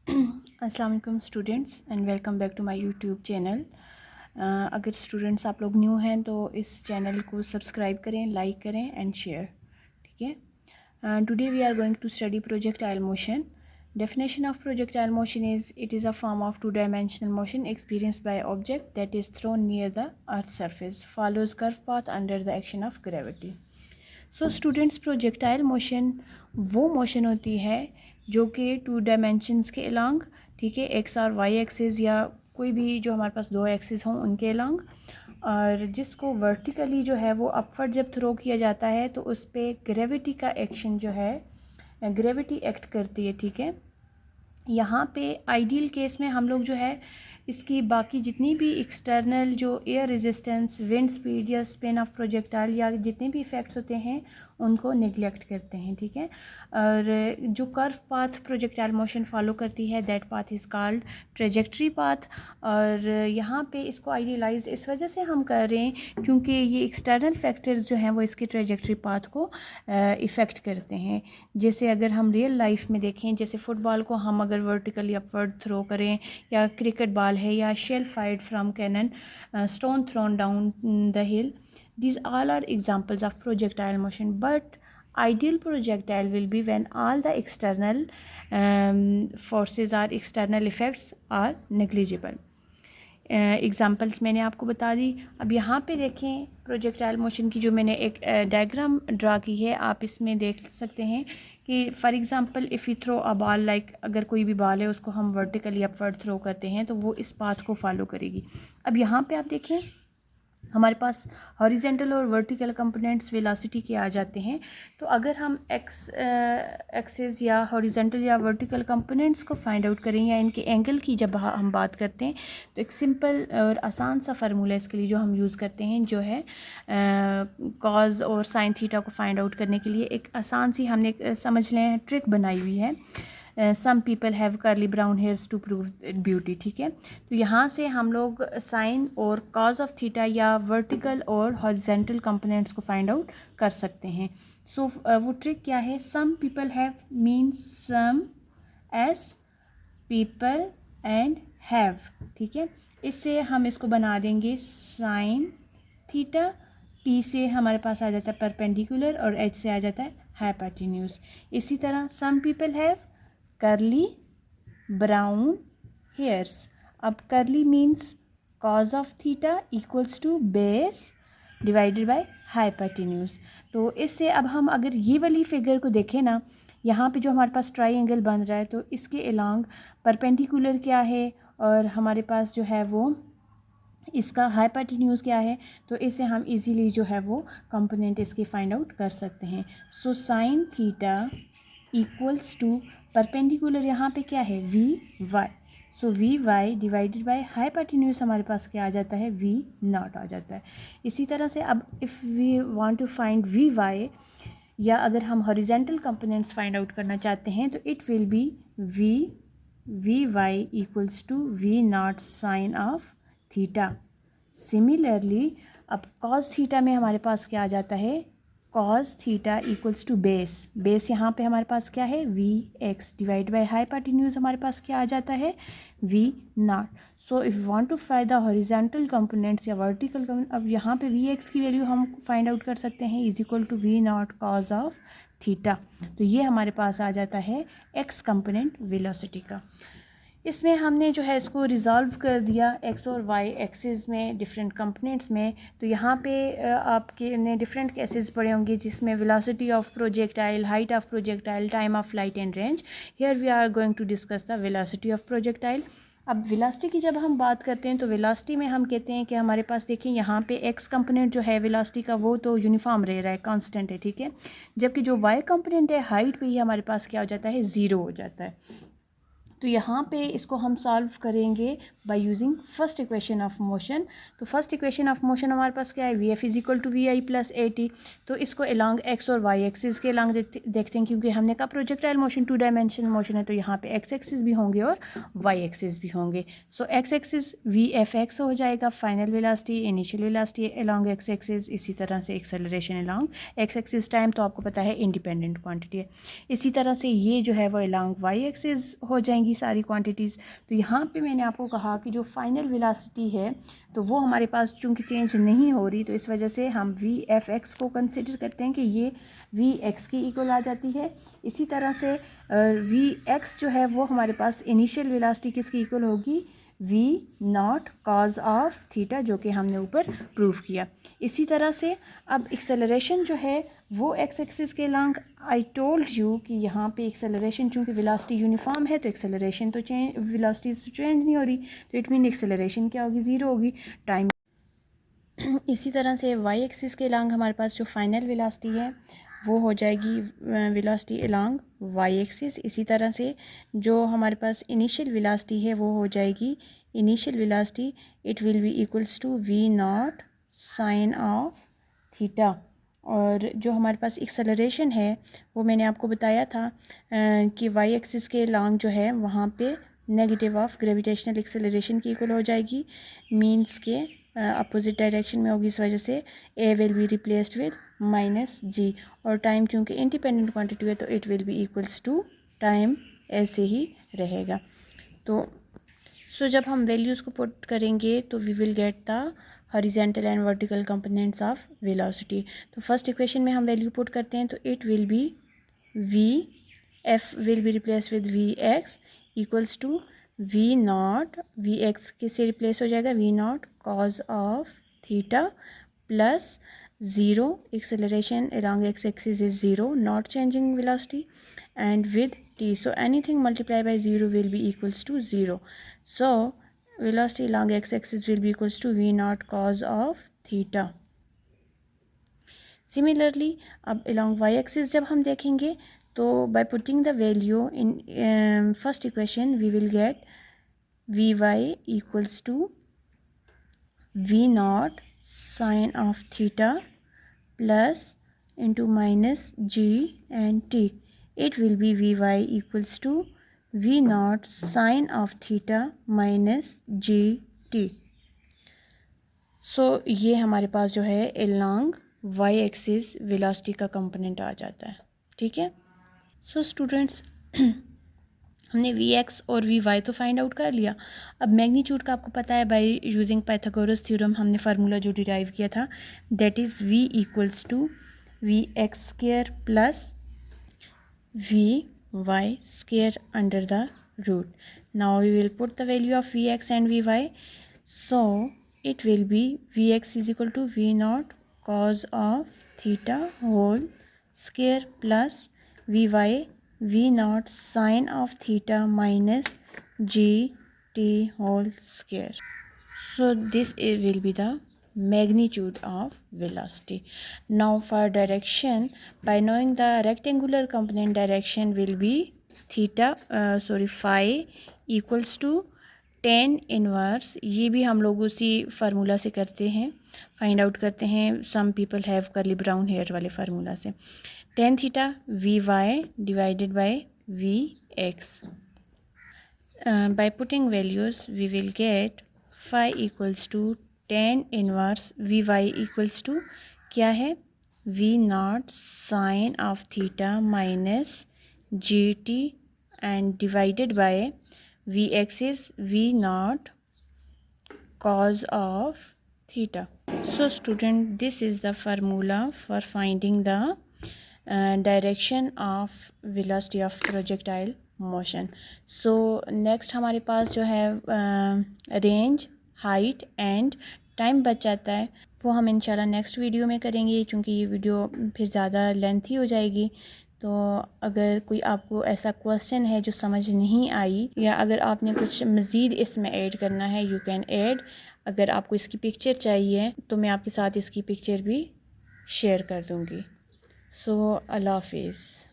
अस्सलाम वालेकुम students and welcome back to my YouTube channel. अगर स्टूडेंट्स आप लोग न्यू हैं तो इस चैनल को सब्सक्राइब करें, लाइक करें एंड शेयर। ठीक है। Today we are going to study projectile motion. Definition of projectile motion is it is a form of two-dimensional motion experienced by object that is thrown near the earth's surface, follows curved path under the action of gravity. So students, projectile motion वो motion होती है जो कि to dimensions के along, ठीक है, x और Y axis या कोई भी जो हमारे पास दो एक्सिस हों उनके अलॉन्ग, और जिसको वर्टिकली जो है वो अपवर्ड जब थ्रो किया जाता है तो उस पर ग्रेविटी का एक्शन जो है, ग्रेविटी एक्ट करती है। ठीक है। यहाँ पे आइडियल केस में हम लोग जो है इसकी बाकी जितनी भी एक्सटर्नल जो एयर रेजिस्टेंस, विंड स्पीड या स्पिन ऑफ प्रोजेक्टाइल या जितने भी इफ़ेक्ट्स होते हैं उनको निगलेक्ट करते हैं। ठीक है। और जो curve path projectile motion follow करती है that path is called trajectory path. और यहाँ पे इसको आइडियलाइज इस वजह से हम कर रहे हैं क्योंकि ये एक्सटर्नल फैक्टर्स जो हैं वो इसके ट्रेजेक्ट्री पाथ को इफ़ेक्ट करते हैं। जैसे अगर हम रियल लाइफ में देखें, जैसे फ़ुटबॉल को हम अगर वर्टिकली अपवर्ड थ्रो करें, या क्रिकेट बॉल है, या shell fired from cannon, stone thrown down the hill, these all are examples of projectile motion. But ideal projectile will be when all the external forces or external effects are negligible. Examples मैंने आपको बता दी। अब यहाँ पे देखें projectile motion की जो मैंने एक डायग्राम ड्रा की है, आप इसमें देख सकते हैं कि for example if you throw a ball, like अगर कोई भी बॉल है उसको हम वर्टिकली अपवर्ड थ्रो करते हैं तो वो इस पाथ को फॉलो करेगी। अब यहाँ पे आप देखें हमारे पास हॉरिजेंटल और वर्टिकल कंपोनेंट्स वेलोसिटी के आ जाते हैं। तो अगर हम एक्सिस या हॉरिजेंटल या वर्टिकल कंपोनेंट्स को फाइंड आउट करें या इनके एंगल की जब हम बात करते हैं तो एक सिंपल और आसान सा फार्मूला इसके लिए जो हम यूज़ करते हैं जो है कॉज और साइन थीटा को फाइंड आउट करने के लिए एक आसान सी हमने समझ लें ट्रिक बनाई हुई है। Some people have curly brown hairs to prove beauty. ठीक है। तो यहाँ से हम लोग साइन और कॉज ऑफ थीटा या वर्टिकल और हॉरिजेंटल कंपोनेंट्स को फाइंड आउट कर सकते हैं। सो वो ट्रिक क्या है? Some people have means some S people and have. ठीक है। इससे हम इसको बना देंगे साइन थीटा। पी से हमारे पास आ जाता है परपेंडिकुलर और एच से आ जाता है हाइपोटेन्यूज। इसी तरह some people have curly brown hairs. अब curly means cos of theta equals to base divided by hypotenuse. तो इससे अब हम अगर ये वाली फिगर को देखें ना, यहाँ पे जो हमारे पास ट्राइंगल बन रहा है तो इसके अलॉन्ग परपेंडिकुलर क्या है और हमारे पास जो है वो इसका हाइपोटेन्यूज क्या है, तो इससे हम इजीली जो है वो कंपोनेंट इसकी फाइंड आउट कर सकते हैं। So sine theta equals to perpendicular यहाँ पे क्या है V Y, so V Y divided by hypotenuse हमारे पास क्या आ जाता है वी नॉट आ जाता है। इसी तरह से अब if we want to find V Y, या अगर हम हॉरिजेंटल कंपोनेंट्स फाइंड आउट करना चाहते हैं तो it will be V Y equals to V naught sine of theta. Similarly अब कॉस थीटा में हमारे पास क्या आ जाता है cos theta equals to base यहाँ पे हमारे पास क्या है V X divide by hypotenuse हमारे पास क्या आ जाता है V naught. So if you want to find the horizontal components या वर्टिकल कंपोनेंट, अब यहाँ पे वी एक्स की वैल्यू हम फाइंड आउट कर सकते हैं is equal to V naught cos of theta. तो ये हमारे पास आ जाता है एक्स कंपोनेंट वेलोसिटी का। इसमें हमने जो है इसको रिज़ॉल्व कर दिया एक्स और वाई एक्सिस में डिफरेंट कंपोनेंट्स में। तो यहाँ पे आपके ने डिफरेंट केसेस पढ़े होंगे जिसमें velocity of projectile, height of projectile, time of flight and range. Here we are going to discuss the velocity of projectile. अब वेलोसिटी की जब हम बात करते हैं तो वेलोसिटी में हम कहते हैं कि हमारे पास देखिए यहाँ पे एक्स कंपोनेंट जो है वेलोसिटी का वो तो यूनिफॉर्म रह रहा है, कांस्टेंट है। ठीक है। जबकि जो वाई कंपोनेंट है हाइट पे ही हमारे पास क्या हो जाता है ज़ीरो हो जाता है। तो यहाँ पे इसको हम सॉल्व करेंगे by using first equation of motion. तो फर्स्ट इक्वेशन ऑफ मोशन हमारे पास क्या है, V F is equal to V I plus A T. तो इसको अलॉन्ग एक्स और वाई एक्सिस के अलॉन्ग देखते हैं, क्योंकि हमने कहा प्रोजेक्टाइल मोशन 2 डायमेंशन मोशन है, तो यहाँ पे एक्स एक्सिस भी होंगे और वाई एक्सिस भी होंगे। So X axis V F X हो जाएगा, final velocity, initial velocity along X axis, इसी तरह से acceleration along X axis. Time तो आपको पता है इंडिपेंडेंट क्वांटिटी है। इसी तरह से ये जो है वो अलॉन्ग वाई एक्सिस हो जाएंगी सारी क्वांटिटीज़। तो यहाँ पे मैंने आपको कहा कि जो फाइनल वेलोसिटी है तो वो हमारे पास चूँकि चेंज नहीं हो रही, तो इस वजह से हम वी एफ एक्स को कंसिडर करते हैं कि ये वी एक्स की इक्वल आ जाती है। इसी तरह से वी एक्स जो है वो हमारे पास इनिशियल वेलोसिटी किसकी इक्वल होगी, V naught cos of theta, जो कि हमने ऊपर प्रूव किया। इसी तरह से अब एक्सेलरेशन जो है वो एक्स एक्सिस के लॉन्ग, आई टोल्ड यू कि यहाँ पे एक्सेलरेशन चूँकि वेलोसिटी यूनिफॉर्म है तो एक्सेलरेशन तो चेंज, वेलोसिटी तो चेंज नहीं हो रही, तो इट मीन एक्सेलरेशन क्या होगी, ज़ीरो होगी टाइम। इसी तरह से वाई एक्सिस के लॉन्ग हमारे पास जो फाइनल वेलोसिटी है वो हो जाएगी वेलोसिटी अलॉन्ग वाई एक्सिस। इसी तरह से जो हमारे पास इनिशियल वेलोसिटी है वो हो जाएगी initial velocity, it will be equals to V naught sine of theta. और जो हमारे पास एक्सेलरेशन है वो मैंने आपको बताया था कि वाई एक्सिस के लॉन्ग जो है वहाँ पे नेगेटिव ऑफ ग्रेविटेशनल एक्सेलरेशन की इक्वल हो जाएगी, मीन्स के अपोजिट डायरेक्शन में होगी, इस वजह से A will be replaced with minus G. और टाइम चूँकि इंडिपेंडेंट क्वांटिटी है तो it will be equals to time ऐसे ही रहेगा। तो जब हम वैल्यूज़ को पुट करेंगे तो we will get the horizontal and vertical components of velocity. तो फर्स्ट इक्वेशन में हम वैल्यू पुट करते हैं, तो it will be V F will be replace with V X equals to V naught, V X किससे replace हो जाएगा, V naught cos of theta plus zero, acceleration along x axis is 0, not changing velocity, and with t, so anything multiplied by 0 will be equals to 0. So velocity along x axis will be equals to v naught cos of theta. Similarly अब along y axis जब हम देखेंगे तो by putting the value in first equation we will get vy equals to v naught sin of theta plus into minus g and t. It will be vy equals to v naught sin of theta minus g t. So ये हमारे पास जो है along y axis velocity का component आ जाता है, ठीक है। सो स्टूडेंट्स हमने वी एक्स और वी वाई तो फाइंड आउट कर लिया। अब मैग्नीट्यूड का आपको पता है, बाय यूजिंग पाइथागोरस थ्योरम हमने फार्मूला जो डिराइव किया था, that is V equals to V X square plus V Y square under the root. Now we will put the value of V X and V Y, so it will be we X is equal to V naught cos of theta whole square plus V Y v naught sin of theta minus g t whole square. So this will be the magnitude of velocity. Now for direction, by knowing the rectangular component direction will be theta phi equals to tan inverse, ये भी हम लोग उसी formula से करते हैं, find out करते हैं, some people have curly brown hair वाले फार्मूला से, tan theta vy divided by vx. By putting values we will get phi equals to tan inverse vy equals to क्या है, v naught sin of theta minus gt and divided by vx is v naught cos of theta. So student, this is the formula for finding the direction of velocity of projectile motion. So next हमारे पास जो है range, height and time बच जाता है, वो हम इंशाल्लाह next video में करेंगे, क्योंकि ये वीडियो फिर ज़्यादा लेंथी हो जाएगी। तो अगर कोई आपको ऐसा क्वेश्चन है जो समझ नहीं आई, या अगर आपने कुछ मज़ीद इसमें ऐड करना है, यू कैन ऐड। अगर आपको इसकी पिक्चर चाहिए तो मैं आपके साथ इसकी पिक्चर भी शेयर कर दूँगी। So Allah Hafiz.